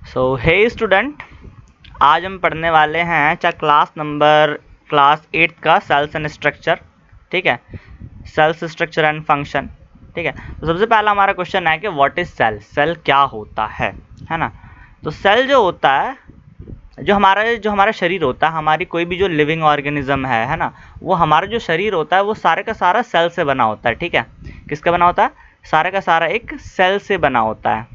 हे student, आज हम पढ़ने वाले हैं क्लास 8 का सेल्स एंड स्ट्रक्चर। ठीक है, सेल्स स्ट्रक्चर एंड फंक्शन। ठीक है, तो सबसे पहला हमारा क्वेश्चन है कि व्हाट इज सेल, सेल क्या होता है ना। तो सेल जो होता है, जो हमारा शरीर होता है, हमारी कोई भी जो लिविंग ऑर्गेनिज्म है ना, वो हमारा जो शरीर होता है वो सारे का सारा सेल से बना होता है। ठीक है, किसका बना होता है? सारे का सारा एक सेल से बना होता है।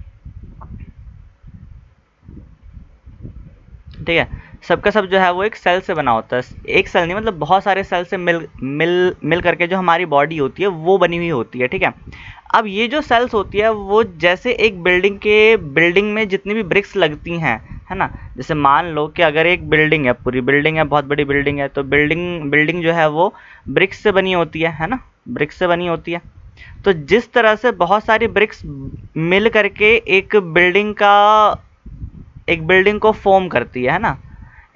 ठीक है, सबका सब जो है वो एक सेल से बना होता है। एक सेल नहीं, मतलब बहुत सारे सेल से मिल करके जो हमारी बॉडी होती है वो बनी हुई होती है। ठीक है, अब ये जो सेल्स होती है वो जैसे एक बिल्डिंग में जितनी भी ब्रिक्स लगती हैं, है ना। जैसे मान लो कि अगर एक बिल्डिंग है, पूरी बिल्डिंग है, बहुत बड़ी बिल्डिंग है, तो बिल्डिंग जो है वो ब्रिक्स से बनी होती है ना, ब्रिक्स से बनी होती है। तो जिस तरह से बहुत सारी ब्रिक्स मिल करके एक बिल्डिंग को फॉर्म करती है ना,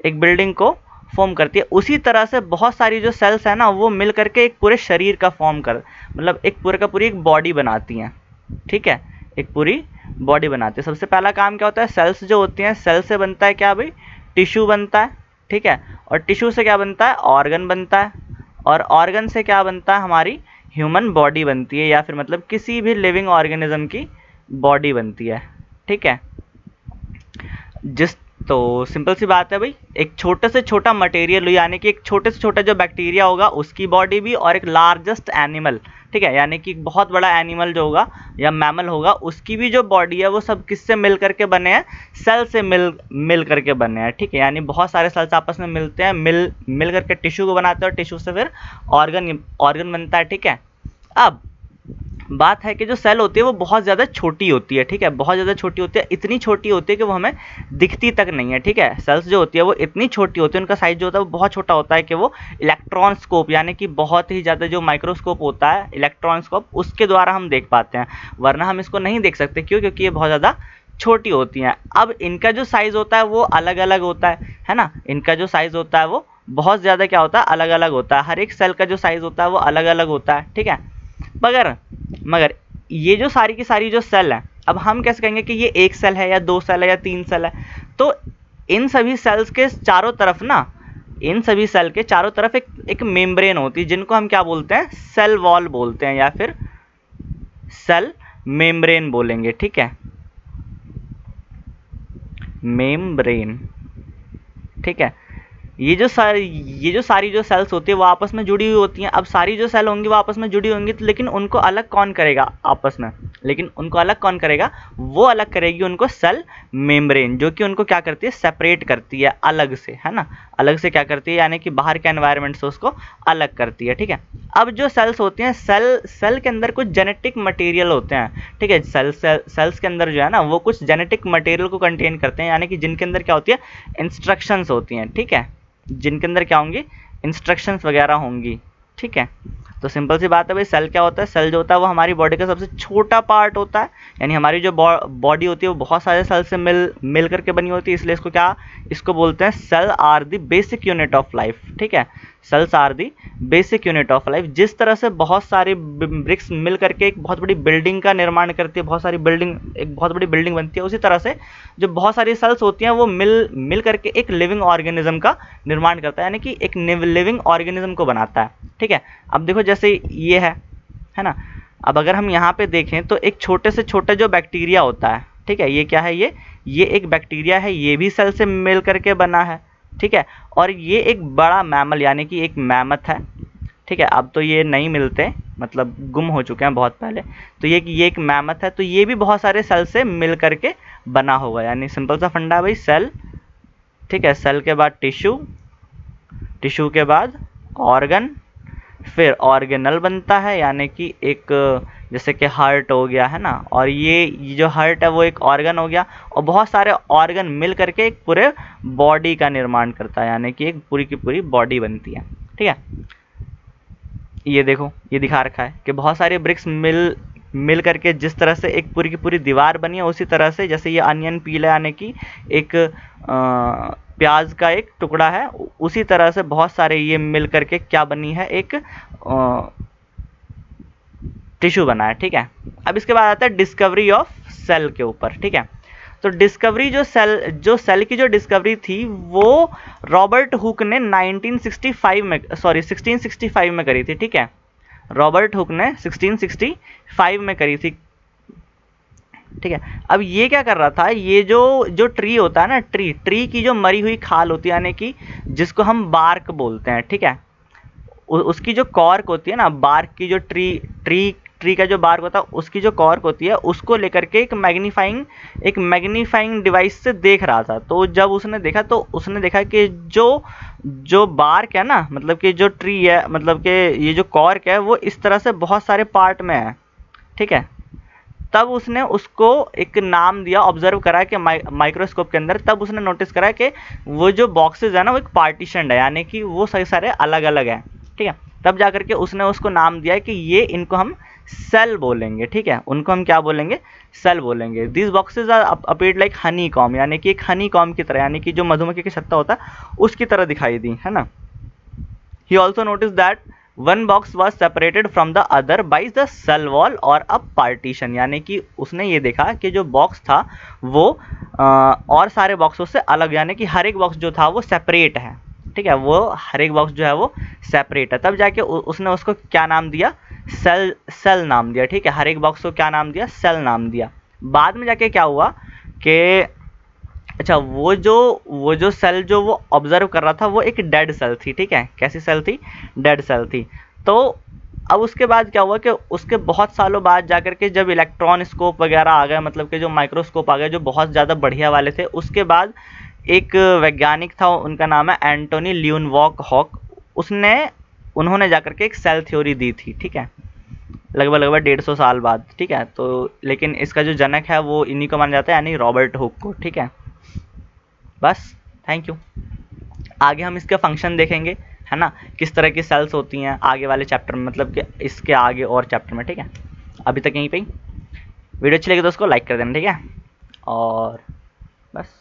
एक बिल्डिंग को फॉर्म करती है, उसी तरह से बहुत सारी जो सेल्स है ना वो मिल करके एक पूरे शरीर का मतलब एक पूरे का पूरी एक बॉडी बनाती हैं। ठीक है, एक पूरी बॉडी बनाती है। सबसे पहला काम क्या होता है? सेल्स जो होती हैं, सेल से बनता है क्या भाई? टिश्यू बनता है। ठीक है, और टिश्यू से क्या बनता है? ऑर्गन बनता है, और ऑर्गन से क्या बनता है? हमारी ह्यूमन बॉडी बनती है, या फिर मतलब किसी भी लिविंग ऑर्गेनिज्म की बॉडी बनती है। ठीक है, जिस तो सिंपल सी बात है भाई, एक छोटे से छोटा मटेरियल, यानी कि एक छोटे से छोटा जो बैक्टीरिया होगा उसकी बॉडी भी, और एक लार्जेस्ट एनिमल, ठीक है, यानी कि बहुत बड़ा एनिमल जो होगा या मैमल होगा, उसकी भी जो बॉडी है वो सब किससे मिल करके बने हैं? सेल से मिल करके बने हैं। ठीक है, यानी बहुत सारे सेल्स आपस में मिलते हैं, मिल करके टिश्यू को बनाते हैं, और टिश्यू से फिर ऑर्गन बनता है। ठीक है, अब बात है कि जो सेल होती है वो बहुत ज़्यादा छोटी होती है। ठीक है, बहुत ज़्यादा छोटी होती है, इतनी छोटी होती है कि वो हमें दिखती तक नहीं है। ठीक है, सेल्स जो होती है वो इतनी छोटी होती है, उनका साइज जो होता है वो बहुत छोटा होता है कि वो इलेक्ट्रॉनस्कोप, यानी कि बहुत ही ज़्यादा जो माइक्रोस्कोप होता है, इलेक्ट्रॉनस्कोप, उसके द्वारा हम देख पाते हैं, वरना हम इसको नहीं देख सकते। क्यों? क्योंकि ये बहुत ज़्यादा छोटी होती हैं। अब इनका जो साइज़ होता है वो अलग अलग होता है ना। इनका जो साइज़ होता है वो बहुत ज़्यादा क्या होता है? अलग अलग होता है। हर एक सेल का जो साइज़ होता है वो अलग अलग होता है। ठीक है, मगर मगर ये जो सारी की सारी जो सेल है, अब हम कैसे कहेंगे कि ये एक सेल है या दो सेल है या तीन सेल है? तो इन सभी सेल्स के चारों तरफ ना, इन सभी सेल के चारों तरफ एक मेम्ब्रेन होती है, जिनको हम क्या बोलते हैं? सेल वॉल बोलते हैं, या फिर सेल मेम्ब्रेन बोलेंगे। ठीक है, मेम्ब्रेन। ठीक है, ये जो सारी जो सेल्स होती है वो आपस में जुड़ी हुई होती हैं। अब सारी जो सेल होंगी वो आपस में जुड़ी होंगी, तो लेकिन उनको अलग कौन करेगा आपस में? लेकिन उनको अलग कौन करेगा? वो अलग करेगी उनको सेल मेम्ब्रेन, जो कि उनको क्या करती है? सेपरेट करती है अलग से, है ना। अलग से क्या करती है? यानी कि बाहर के एनवायरनमेंट से उसको अलग करती है। ठीक है, अब जो सेल्स होती हैं, सेल के अंदर कुछ जेनेटिक मटेरियल होते हैं। ठीक है, सेल्स के अंदर जो है ना वो कुछ जेनेटिक मटेरियल को कंटेन करते हैं, यानी कि जिनके अंदर क्या होती है? इंस्ट्रक्शंस होती हैं। ठीक है, जिनके अंदर क्या होंगी? इंस्ट्रक्शंस वगैरह होंगी। ठीक है, तो सिंपल सी बात है भाई, सेल क्या होता है? सेल जो होता है वो हमारी बॉडी का सबसे छोटा पार्ट होता है, यानी हमारी जो बॉडी होती है वो बहुत सारे सेल से मिल करके बनी होती है, इसलिए इसको बोलते हैं cell are the basic unit of life. ठीक है, cells are the basic unit of life. जिस तरह से बहुत सारी ब्रिक्स मिल करके एक बहुत बड़ी बिल्डिंग का निर्माण करती है, एक बहुत बड़ी बिल्डिंग बनती है, उसी तरह से जो बहुत सारी सेल्स होती हैं वो मिल करके एक लिविंग ऑर्गेनिज्म का निर्माण करता है, यानी कि एक लिविंग ऑर्गेनिज्म को बनाता है। ठीक है, अब देखो जैसे ये है ना। अब अगर हम यहाँ पे देखें तो एक छोटे से छोटा जो बैक्टीरिया होता है, ठीक है, ये क्या है? ये एक बैक्टीरिया है, ये भी सेल से मिल करके बना है। ठीक है, और ये एक बड़ा मैमल, यानी कि एक मैमथ है। ठीक है, अब तो ये नहीं मिलते, मतलब गुम हो चुके हैं बहुत पहले। तो ये एक मैमथ है, तो ये भी बहुत सारे सेल से मिल करके बना होगा, यानी सिंपल सा फंडा है भाई, सेल। ठीक है, सेल के बाद टिश्यू, टिश्यू के बाद ऑर्गन, फिर ऑर्गेनल बनता है, यानी कि एक जैसे कि हार्ट हो गया, है ना। और ये जो हार्ट है वो एक ऑर्गन हो गया, और बहुत सारे ऑर्गन मिल करके एक पूरे बॉडी का निर्माण करता है, यानी कि एक पूरी की पूरी बॉडी बनती है। ठीक है, ये देखो, ये दिखा रखा है कि बहुत सारे ब्रिक्स मिल करके जिस तरह से एक पूरी की पूरी दीवार बनी है, उसी तरह से जैसे ये अनियन पील है, यानी कि एक प्याज का एक टुकड़ा है, उसी तरह से बहुत सारे ये मिल करके क्या बनी है? एक टिश्यू बना है। ठीक है, अब इसके बाद आता है डिस्कवरी ऑफ सेल के ऊपर। ठीक है, तो डिस्कवरी जो सेल की जो डिस्कवरी थी वो रॉबर्ट हुक ने 1665 में करी थी, ठीक है। रॉबर्ट हुक ने 1665 में करी थी, ठीक है। अब ये क्या कर रहा था, ये जो ट्री होता है ना, ट्री की जो मरी हुई खाल होती है, यानी कि जिसको हम बार्क बोलते हैं, ठीक है, उसकी जो कॉर्क होती है ना, बार्क की जो ट्री का जो बार्क होता है उसकी जो कॉर्क होती है, उसको लेकर के एक मैग्नीफाइंग डिवाइस से देख रहा था। तो जब उसने देखा तो उसने देखा कि जो बार्क है ना, मतलब कि जो ट्री है, मतलब कि ये जो कॉर्क है वो इस तरह से बहुत सारे पार्ट में है, ठीक है। तब उसने उसको एक नाम दिया, ऑब्जर्व करा कि माइक्रोस्कोप के अंदर, तब उसने नोटिस करा कि वो जो बॉक्सेस है ना वो एक पार्टीशन है, यानी कि वो सही सारे अलग अलग हैं, ठीक है। तब जाकर के उसने उसको नाम दिया कि ये इनको हम सेल बोलेंगे, ठीक है, उनको हम क्या बोलेंगे, सेल बोलेंगे। This boxes are appeared like honeycomb, यानी कि एक हनी कॉम की तरह, यानी कि जो मधुमक्खी का छत्ता होता है उसकी तरह दिखाई दी, है ना। He also noticed that one box was separated from the other by the cell wall or a partition, यानी कि उसने ये देखा कि जो बॉक्स था वो और सारे बॉक्सों से अलग, यानी कि हर एक बॉक्स जो था वो सेपरेट है, ठीक है, वो हर एक बॉक्स जो है वो सेपरेट है। तब जाके उसने उसको क्या नाम दिया, सेल नाम दिया, ठीक है, हर एक बॉक्स को क्या नाम दिया, सेल नाम दिया। बाद में जाके क्या हुआ कि अच्छा, वो जो सेल जो वो ऑब्जर्व कर रहा था वो एक डेड सेल थी, ठीक है। कैसी सेल थी, डेड सेल थी। तो अब उसके बाद क्या हुआ कि उसके बहुत सालों बाद जाकर के जब इलेक्ट्रॉन स्कोप वगैरह आ गए, मतलब कि जो माइक्रोस्कोप आ गए जो बहुत ज़्यादा बढ़िया वाले थे, उसके बाद एक वैज्ञानिक था, उनका नाम है एंटोनी ल्यूनवॉक हॉक, उन्होंने जाकर के एक सेल थ्योरी दी थी, ठीक है, लगभग 150 साल बाद, ठीक है। तो लेकिन इसका जो जनक है वो इन्हीं को माना जाता है, यानी रॉबर्ट हुक को, ठीक है। बस, थैंक यू। आगे हम इसका फंक्शन देखेंगे, है ना, किस तरह की सेल्स होती हैं आगे वाले चैप्टर में, मतलब कि इसके आगे और चैप्टर में, ठीक है। अभी तक यहीं पे ही। वीडियो अच्छी लगी तो उसको लाइक कर देना, ठीक है, और बस।